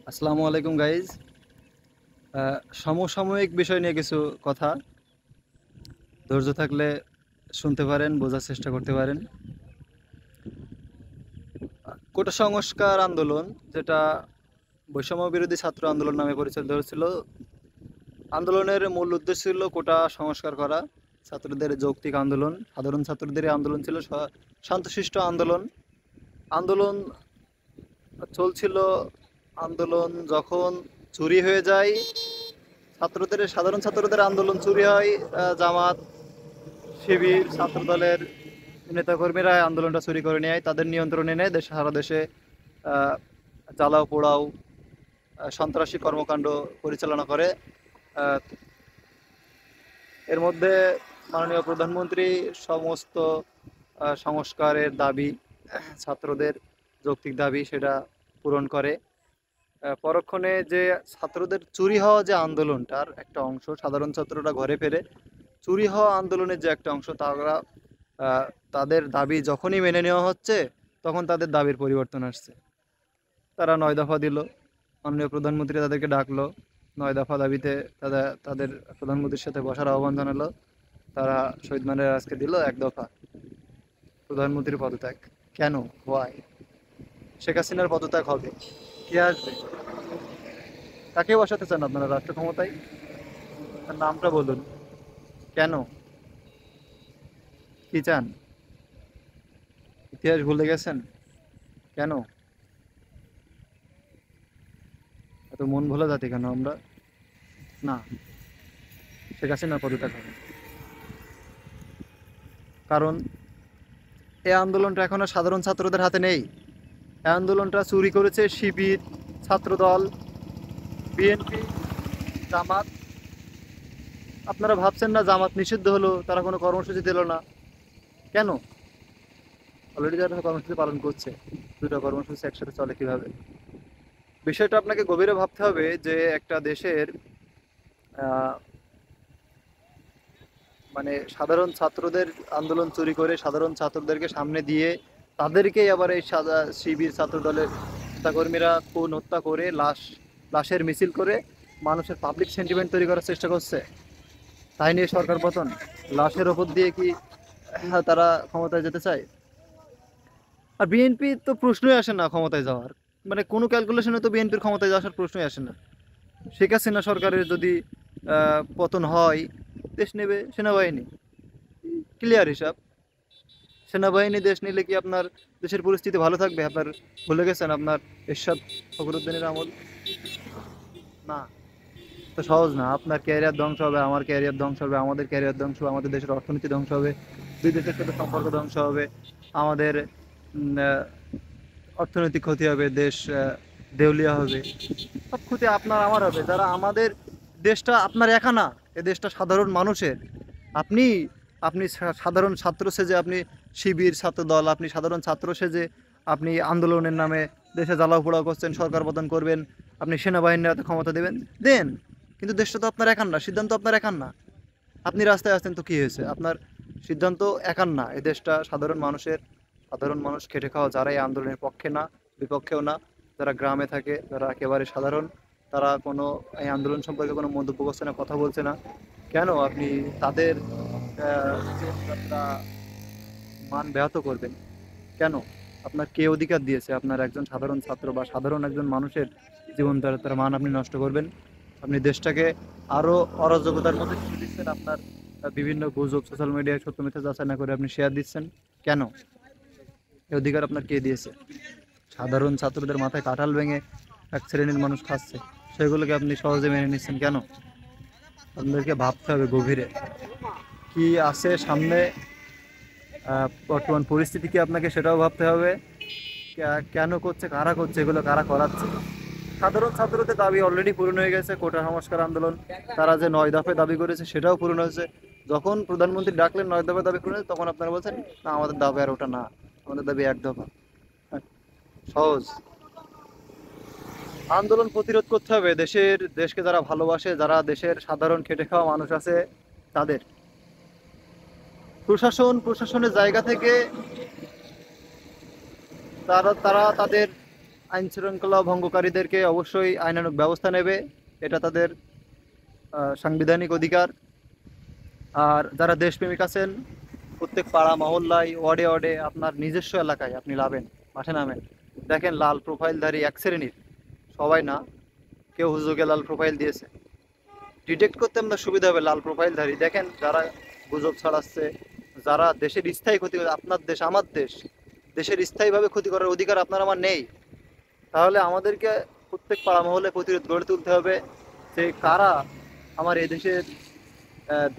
আসসালামু আলাইকুম গাইজ। সমসাময়িক বিষয় নিয়ে কিছু কথা, ধৈর্য থাকলে শুনতে পারেন, বোঝার চেষ্টা করতে পারেন। কোটা সংস্কার আন্দোলন, যেটা বৈষম্য বিরোধী ছাত্র আন্দোলন নামে পরিচিত হয়েছিল, আন্দোলনের মূল উদ্দেশ্য ছিল কোটা সংস্কার করা। ছাত্রদের যৌক্তিক আন্দোলন, সাধারণ ছাত্রদের এই আন্দোলন ছিল শান্তশিষ্ট আন্দোলন। আন্দোলন চলছিল। আন্দোলন যখন চুরি হয়ে যায়, সাধারণ ছাত্রদের আন্দোলন চুরি হয়, জামাত, শিবির, ছাত্রদলের নেতাকর্মীরা আন্দোলনটা চুরি করে নেয়, তাদের নিয়ন্ত্রণে নেয়, সারা দেশে আহ, জ্বালাও পোড়াও, সন্ত্রাসী কর্মকাণ্ড পরিচালনা করে। আহ, এর মধ্যে মাননীয় প্রধানমন্ত্রী সমস্ত সংস্কারের দাবি, ছাত্রদের যৌক্তিক দাবি, সেটা পূরণ করে। পরক্ষণে যে ছাত্রদের চুরি হওয়া যে আন্দোলনটার একটা অংশ, সাধারণ ছাত্ররা ঘরে ফেরে, চুরি হওয়া আন্দোলনের যে একটা অংশ, তারা আহ, তাদের দাবি যখনই মেনে নেওয়া হচ্ছে, তখন তাদের দাবির পরিবর্তন আসছে। তারা 9 দফা দিল, মাননীয় প্রধানমন্ত্রী তাদেরকে ডাকলো, 9 দফা দাবিতে তাদের প্রধানমন্ত্রীর সাথে বসার আহ্বান জানালো। তারা শহীদ মিনারে আজকে দিল 1 দফা, প্রধানমন্ত্রীর পদত্যাগ। কেন? হোয়াই? শেখ হাসিনার পদত্যাগ হবে, কে আসবে? কাকে বসাতে চান আপনারা রাষ্ট্র ক্ষমতায়? তার নামটা বলুন। কেন? কি চান? ইতিহাস ভুলে গেছেন? কেন? এত মন ভোলা জাতি কেন আমরা? না, শেখ হাসিনার পদত্যাগ হবে। কারণ এই আন্দোলনটা এখন আর সাধারণ ছাত্রদের হাতে নেই। এই আন্দোলনটা চুরি করেছে শিবির, ছাত্রদল, বিএনপি, জামাত। আপনারা ভাবছেন না জামাত নিষিদ্ধ হলো, তারা কোনো কর্মসূচি দিল না? কেন? অলরেডি যারা কর্মসূচি পালন করছে, দুটো কর্মসূচি একসাথে চলে কিভাবে? বিষয়টা আপনাকে গভীরে ভাবতে হবে যে একটা দেশের আহ, মানে সাধারণ ছাত্রদের আন্দোলন চুরি করে সাধারণ ছাত্রদেরকে সামনে দিয়ে তাদেরকেই আবার এই সাদা শিবির ছাত্রদলের নেতাকর্মীরা খুন হত্যা করে লাশের মিছিল করে মানুষের পাবলিক সেন্টিমেন্ট তৈরি করার চেষ্টা করছে। তাই নিয়ে সরকার পতন, লাশের ওপর দিয়ে কি তারা ক্ষমতায় যেতে চায়? আর বিএনপি তো প্রশ্নই আসে না ক্ষমতায় যাওয়ার, মানে কোনো ক্যালকুলেশনে তো বিএনপির ক্ষমতায় যাওয়ার প্রশ্নই আসে না। শেখ হাসিনা সরকারের যদি পতন হয়, দেশ নেবে সেনাবাহিনী, ক্লিয়ার হিসাব। সেনাবাহিনী দেশ নিলে কি আপনার দেশের পরিস্থিতি ভালো থাকবে? আপনার ভুলে গেছেন আপনার এরশাদ ফখরুদ্দিনের আমল? না, তো সহজ না। আপনার ক্যারিয়ার ধ্বংস হবে, আমার ক্যারিয়ার ধ্বংস হবে, আমাদের ক্যারিয়ার ধ্বংস হবে, আমাদের দেশের অর্থনীতি ধ্বংস হবে, দুই দেশের সাথে সম্পর্ক ধ্বংস হবে, আমাদের অর্থনৈতিক ক্ষতি হবে, দেশ দেউলিয়া হবে। সব ক্ষতি আপনার আমার হবে, যারা আমাদের দেশটা আপনার একা না, এ দেশটা সাধারণ মানুষের। আপনি আপনি সাধারণ ছাত্র সেজে আপনি শিবির ছাত্র দল, আপনি সাধারণ ছাত্র সেজে আপনি আন্দোলনের নামে দেশে জ্বালাও পোড়াও করছেন, সরকার পতন করবেন, আপনি সেনাবাহিনীর হাতে ক্ষমতা দেবেন, দেন। কিন্তু দেশটা তো আপনার একার না, সিদ্ধান্ত আপনার একার না। আপনি রাস্তায় আছেন তো কি হয়েছে? আপনার সিদ্ধান্ত একার না, এই দেশটা সাধারণ মানুষের। সাধারণ মানুষ খেটে খাওয়া, যারা এই আন্দোলনের পক্ষে না, বিপক্ষেও না, যারা গ্রামে থাকে, যারা একেবারে সাধারণ, তারা কোনো এই আন্দোলন সম্পর্কে কোনো মন্তব্য করছে না, কথা বলছে না। কেন আপনি তাদের জীবনযাত্রা মান ব্যাহত করবেন? কেন? আপনার কে অধিকার দিয়েছে আপনার একজন সাধারণ ছাত্র বা সাধারণ একজন মানুষের জীবনযাত্রার মান আপনি নষ্ট করবেন? আপনি দেশটাকে আরো অরাজকতার মধ্যে ঠেলে দিচ্ছেন। আপনার বিভিন্ন গুজব সোশ্যাল মিডিয়ায় সত্য মিথ্যা যাচাই না করে আপনি শেয়ার দিচ্ছেন। কেন? এই অধিকার আপনার কে দিয়েছে? সাধারণ ছাত্রদের মাথায় কাঁঠাল ভেঙে এক শ্রেণীর মানুষ খাচ্ছে, সেগুলোকে আপনি সহজে মেনে নিচ্ছেন কেন? আপনাদেরকে ভাবতে হবে গভীরে কি আছে সামনে, বর্তমান পরিস্থিতি কি আপনাকে সেটাও ভাবতে হবে। কেন করছে, কারা করছে, এগুলো কারা করাচ্ছে? সাধারণ ছাত্রদের দাবি অলরেডি পূরণ হয়ে গেছে, কোটা সংস্কার আন্দোলন তারা যে 9 দফায় দাবি করেছে সেটাও পূরণ হয়েছে। যখন প্রধানমন্ত্রী ডাকলেন 9 দফায় দাবি পূরণ হয়েছে, তখন আপনারা বলছেন না আমাদের দাবি আর ওটা না, আমাদের দাবি 1 দফা। হ্যাঁ, সহজ। আন্দোলন প্রতিরোধ করতে হবে দেশকে যারা ভালোবাসে, যারা দেশের সাধারণ খেটে খাওয়া মানুষ আছে তাদের। প্রশাসনের জায়গা থেকে তারা তারা তাদের আইন শৃঙ্খলা ভঙ্গকারীদেরকে অবশ্যই আইনানুগ ব্যবস্থা নেবে, এটা তাদের সাংবিধানিক অধিকার। আর যারা দেশপ্রেমিক আছেন, প্রত্যেক পাড়া মহল্লায় ওয়ার্ডে ওয়ার্ডে আপনার নিজস্ব এলাকায় আপনি নামেন, মাঠে নামেন, দেখেন লাল প্রোফাইলধারী এক শ্রেণীর, সবাই না, কেউ হুজুগে লাল প্রোফাইল দিয়েছে, ডিটেক্ট করতে আপনার সুবিধা হবে লাল প্রোফাইলধারী। দেখেন যারা গুজব ছড়াচ্ছে, যারা দেশের স্থায়ী ক্ষতি করে, আপনার দেশ আমার দেশ, দেশের স্থায়ীভাবে ক্ষতি করার অধিকার আপনার আমার নেই। তাহলে আমাদেরকে প্রত্যেক পাড়া মহল্লে প্রতিরোধ গড়ে তুলতে হবে যে কারা আমার এই দেশের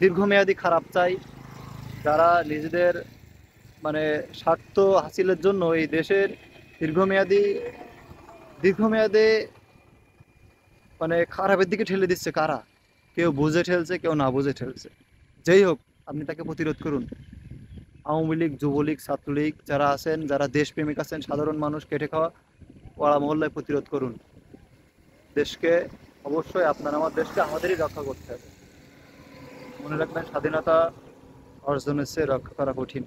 দীর্ঘমেয়াদী খারাপ চাই, যারা নিজেদের মানে স্বার্থ হাসিলের জন্য এই দেশের দীর্ঘমেয়াদী দীর্ঘমেয়াদে মানে খারাপের দিকে ঠেলে দিচ্ছে, কারা কেউ বুঝে ঠেলছে, কেউ না বুঝে ঠেলছে। যেই হোক, আপনি তাকে প্রতিরোধ করুন। আওয়ামী লীগ, যুবলীগ, ছাত্রলীগ যারা আছেন, যারা দেশপ্রেমিক আছেন, সাধারণ মানুষ কেটে খাওয়া পাড়া মহল্লায় প্রতিরোধ করুন। দেশকে অবশ্যই আপনার আমার দেশকে আমাদেরই রক্ষা করতে হবে। মনে রাখবেন, স্বাধীনতা অর্জনের চেয়ে রক্ষা করা কঠিন।